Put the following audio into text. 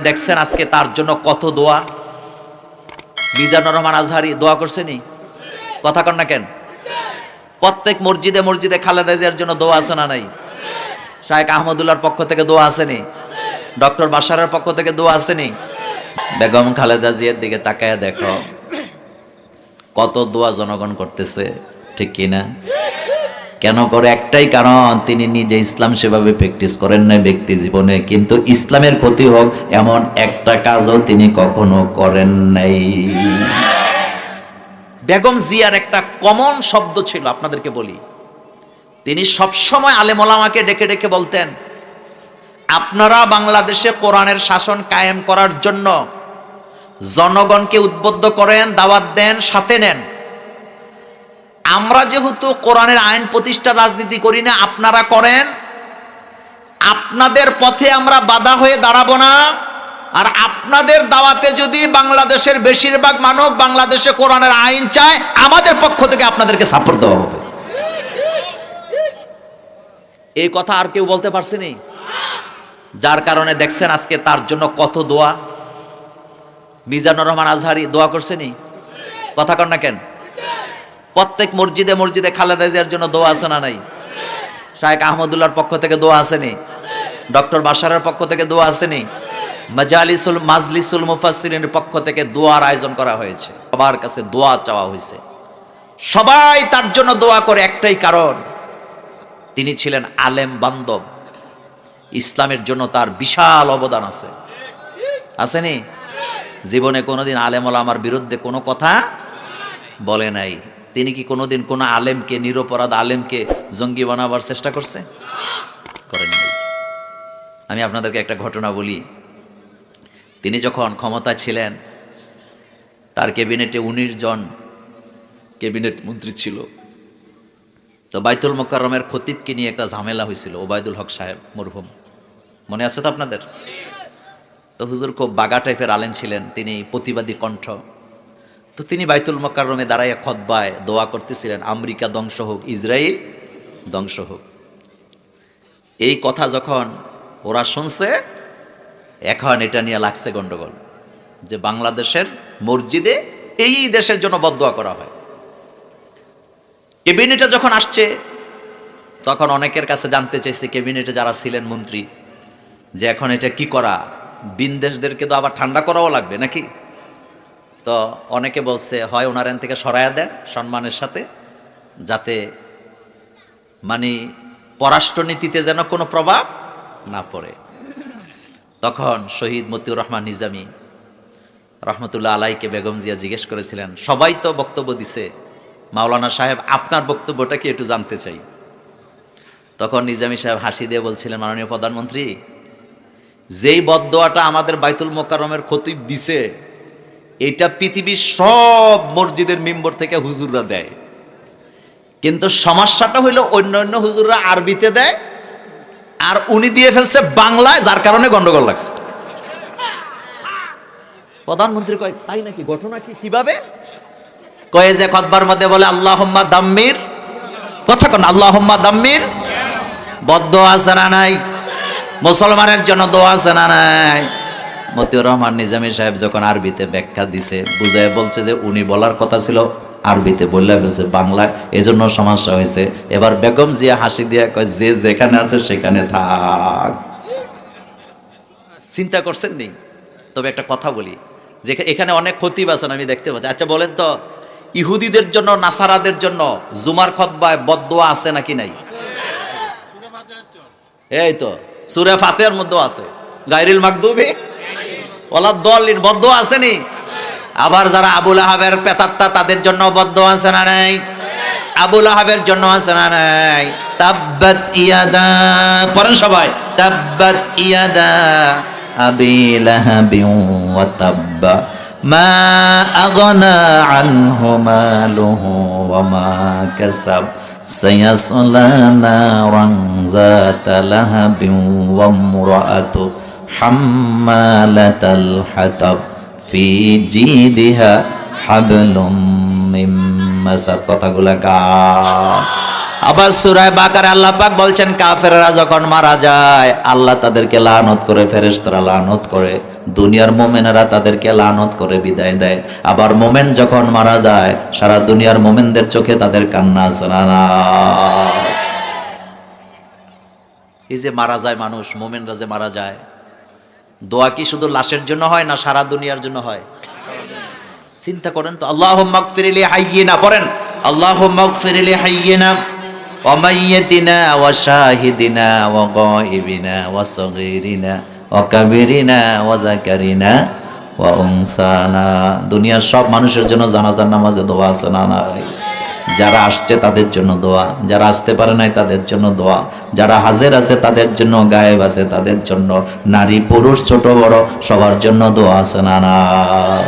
দেখছেন আজকে তার জন্য কত দোয়া। মিজানুর রহমান আজহারি দোয়া করছেনি? কথা কন না কেন? প্রত্যেক মসজিদে মসজিদে খালেদা জিয়ার জন্য দোয়া আছে না নাই? শায়েখ আহমদুল্লাহর পক্ষ থেকে দোয়া আসেনি? ডক্টর বাশারের পক্ষ থেকে দোয়া আসেনি? বেগম খালেদা জিয়ার দিকে তাকায় দেখো কত দোয়া জনগণ করতেছে, ঠিক কিনা? কেন করে? একটাই কারণ, তিনি নিজে ইসলাম সেভাবে প্র্যাকটিস করেন না ব্যক্তি জীবনে, কিন্তু ইসলামের ক্ষতি হোক এমন একটা কাজও তিনি কখনো করেন নাই। বেগম জিয়ার একটা কমন শব্দ ছিল, আপনাদেরকে বলি। তিনি সবসময় আলেম ওলামাকে ডেকে ডেকে বলতেন, আপনারা বাংলাদেশে কোরআনের শাসন কায়েম করার জন্য জনগণকে উদ্বুদ্ধ করেন, দাওয়াত দেন, সাথে নেন। আমরা যেহেতু কোরআনের আইন প্রতিষ্ঠার রাজনীতি করি না, আপনারা করেন, আপনাদের পথে আমরা বাধা হয়ে দাঁড়াবো না। আর আপনাদের দাওয়াতে যদি বাংলাদেশের বেশিরভাগ মানুষ বাংলাদেশে কোরআনের আইন চায়, আমাদের পক্ষ থেকে আপনাদেরকে সাপোর্ট দেওয়া হবে। এই কথা আর কেউ বলতে পারছেনি? যার কারণে দেখছেন আজকে তার জন্য কত দোয়া। মিজানুর রহমান আজহারি দোয়া করছেনি? কথা কন না কেন? প্রত্যেক মসজিদে মসজিদে খালেদা জিয়ার জন্য দোয়া আছে না নাই? শায়েখ আহমদুল্লাহর পক্ষ থেকে দোয়া আসেনি? ডক্টর বাশারের পক্ষ থেকে দোয়া আসেনি? মাজলিসুল মুফাসসিরিনের পক্ষ থেকে দোয়ার আয়োজন করা হয়েছে, সবার কাছে দোয়া চাওয়া হয়েছে। সবাই তার জন্য দোয়া করে, একটাই কারণ, তিনি ছিলেন আলেম বান্ধব। ইসলামের জন্য তার বিশাল অবদান আছে, আসেনি? জীবনে কোনোদিন আলেম ওলামার বিরুদ্ধে কোনো কথা বলে নাই। তিনি কি কোনোদিন কোনো আলেমকে, নিরপরাধ আলেমকে জঙ্গি বানাবার চেষ্টা করছে? করেন নাই। আমি আপনাদেরকে একটা ঘটনা বলি। তিনি যখন ক্ষমতায় ছিলেন, তার ক্যাবিনেটে 19 জন ক্যাবিনেট মন্ত্রী ছিল। তো বাইতুল মোকাররমের খতিবকে নিয়ে একটা ঝামেলা হয়েছিল, ওবায়দুল হক সাহেব মরহুম, মনে আছে তো আপনাদের? তো হুজুর খুব বাগা টাইপের আলেম ছিলেন, তিনি প্রতিবাদী কণ্ঠ। তো তিনি বাইতুল মোকাররমে দাঁড়াইয়া খুতবায় দোয়া করতেছিলেন, আমেরিকা ধ্বংস হোক, ইসরায়েল ধ্বংস হোক। এই কথা যখন ওরা শুনছে, এখন এটা নিয়ে লাগছে গন্ডগোল, যে বাংলাদেশের মসজিদে এই দেশের জন্য বদদোয়া করা হয়। ক্যাবিনেটে যখন আসছে, তখন অনেকের কাছে জানতে চাইছে, ক্যাবিনেটে যারা ছিলেন মন্ত্রী, যে এখন এটা কি করা, বিনদেশদেরকে তো আবার ঠান্ডা করাও লাগবে নাকি? তো অনেকে বলছে, হয় ওনার এন থেকে সরায়া দেন সম্মানের সাথে, যাতে মানে পররাষ্ট্রনীতিতে যেন কোনো প্রভাব না পড়ে। তখন শহীদ মতিউর রহমান নিজামী রহমতুল্লাহ আলাইকে বেগম জিয়া জিজ্ঞেস করেছিলেন, সবাই তো বক্তব্য দিছে, মাওলানা সাহেব আপনার বক্তব্যটা কি একটু জানতে চাই। তখন নিজামী সাহেব হাসি দিয়ে বলছিলেন, মাননীয় প্রধানমন্ত্রী, যেই বদদোয়াটা আমাদের বাইতুল মোকাররমের খতিব দিছে, এটা পৃথিবীর সব মসজিদের মিম্বর থেকে হুজুররা দেয়, কিন্তু সমস্যাটা হইল অন্য অন্য হুজুররা আরবিতে দেয়, আর উনি দিয়ে ফেলছে বাংলায়, যার কারণে গন্ডগোল লাগছে। প্রধানমন্ত্রী কয়, তাই নাকি? ঘটনা কি, কিভাবে? কয়ে যে খুতবার মধ্যে বলে, আল্লাহুম্মা দাম্মির, কথা কোন, আল্লাহুম্মা দাম্মির, বদদোয়া আছে না নাই? মুসলমানের জন্য দোয়া আছে না নাই? মতিউর রহমান নিজামী সাহেব যখন আরবিতে ব্যাখ্যা দিছে, বুঝায় বলছে যে উনি বলার কথা ছিল আরবিতে, বললে ফেলছে বাংলায়, এজন্য সমস্যা হয়েছে। এবার বেগম জিয়া হাসি দিয়া কয়, যে যেখানে আছে সেখানে থাক। চিন্তা করছেন নি? তবে একটা কথা বলি, যে এখানে অনেক খতিব আছেন আমি দেখতে পাচ্ছি। আচ্ছা বলেন তো, ইহুদিদের জন্য, নাসারাদের জন্য জুমার খুতবায় বদদোয়া আছে নাকি নাই? এই তো সূরা ফাতিহার মধ্যে আছে, গায়রিল মাগদুবি ওয়ালাদ-দাল্লিন, বদদোয়া আসেনি? আবার যারা আবু লাহাবের পেতাত্তা, তাদের জন্য বদদোয়া আছে না নাই? আবু লাহাবের জন্য আছে না নাই? তাব্বাত ইয়াদা, পড়েন সবাই, তাব্বাত ইয়াদা আবি লাহাবিন ওয়া তাব্বা মা আগনা আনহু মালুহু ওয়া মা কাসাব সায়াসলা নারান যাতা লাহাবিন ওয়া ইমরাআতু হাম্মালাতাল হাতাব ফি জিদিহা হাবলুম মিন মাসাদ। কথাগুলা কা আবার সূরা বাকারা আল্লাহ পাক বলছেন, কাফেররা যখন মারা যায়, আল্লাহ তাদেরকে লানত করে, ফেরেশতারা লানত করে, দুনিয়ার মোমেনেরা তাদেরকে লানত করে বিদায় দেয়। আবার মোমেন যখন মারা যায়, সারা দুনিয়ার মোমেনদের চোখে তাদের কান্না আসে না? এই যে মারা যায় মানুষ, মোমেনরা যে মারা যায়, দোয়া কি শুধু লাশের জন্য হয় না সারা দুনিয়ার জন্য হয়? চিন্তা করেন তো। আল্লাহুম্মা গফির লি হাইয়িনা, পড়েন আল্লাহুম্মা গফির লি হাইয়িনা ওয়া মাইয়িতিনা ওয়া শাহিদিনা ওয়া গায়িবিনা ওয়া সগীরিনা ওয়া কাবীরিনা ওয়া যাকারিনা ওয়া উনসানা। দুনিয়ার সব মানুষের জন্য জানাজার নামাজে দোয়া আছে না নাই? যারা আসছে তাদের জন্য দোয়া, যারা আসতে পারে নাই তাদের জন্য দোয়া, যারা হাজির আছে তাদের জন্য, গায়েব আছে তাদের জন্য, নারী পুরুষ ছোট বড় সবার জন্য দোয়া আছে না নাই?